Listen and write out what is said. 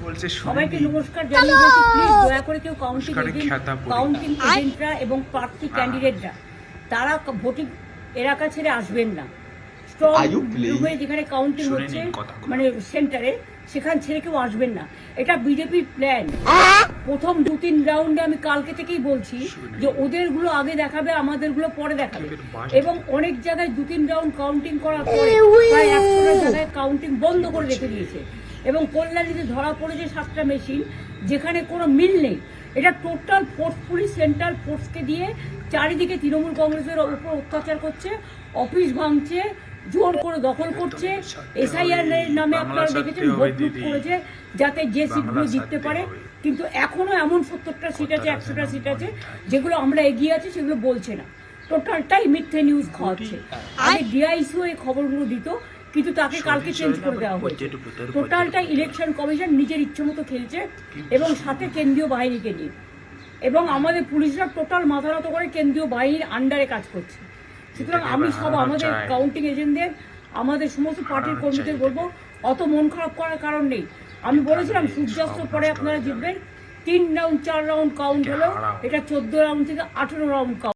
সবাইকে নমস্কার জানিয়ে বলছি, প্লিজ দয়া করে কেউ কাউন্টিং এজেন্টরা এবং প্রার্থী ক্যান্ডিডেটরা তারা ভোটিং এলাকা ছেড়ে আসবেন না। স্ট্রং রুমে যেখানে কাউন্টিং হচ্ছে মানে সেন্টারে, সেখান ছেড়ে কেউ আসবেন না। এটা বিজেপির প্ল্যান। প্রথম 2-3 রাউন্ডে আমি কালকে থেকেই বলছি যে ওদেরগুলো আগে দেখাবে, আমাদেরগুলো পরে দেখাবে। এবং অনেক জায়গায় 2-3 রাউন্ড কাউন্টিং করার পরে প্রায় 100টা জায়গায় কাউন্টিং বন্ধ করে রেখে দিয়েছে। এবং কল্যাণীতে ধরা পড়েছে 7টা মেশিন, যেখানে কোনো মিল নেই। এটা টোটাল ফোর্সফুলি সেন্ট্রাল ফোর্সকে দিয়ে চারিদিকে তৃণমূল কংগ্রেসের উপর অত্যাচার করছে, অফিস ভাঙছে, জোর করে দখল করছে। এসআইআর নামে আপনারা দেখেছেন ভোট লুট করেছে যাতে যে সিটগুলো জিততে পারে। কিন্তু এখনো এমন 70টা সিট আছে, 100টা সিট আছে যেগুলো আমরা এগিয়ে আছি, সেগুলো বলছে না। টোটালটাই মিথ্যে নিউজ খাওয়াচ্ছে। আগে ডিআইসিও এই খবরগুলো দিত, কিন্তু তাকে কালকে চেঞ্জ করে দেওয়া হয়েছে। টোটালটাই ইলেকশন কমিশন নিজের ইচ্ছে মতো খেলছে এবং সাথে কেন্দ্রীয় বাহিনীকে নিয়ে। এবং আমাদের পুলিশরা টোটাল মাথা নত করে কেন্দ্রীয় বাহিনীর আন্ডারে কাজ করছে। সুতরাং আমি সব আমাদের কাউন্টিং এজেন্টদের, আমাদের সমস্ত পার্টির কর্মীদের বলবো, অত মন খারাপ করার কারণ নেই। আমি বলেছিলাম সূর্যাস্ত পরে আপনারা জিতবেন। 3 রাউন্ড 4 রাউন্ড কাউন্ট হলো, এটা 14 রাউন্ড থেকে 18 রাউন্ড কাউন্ট।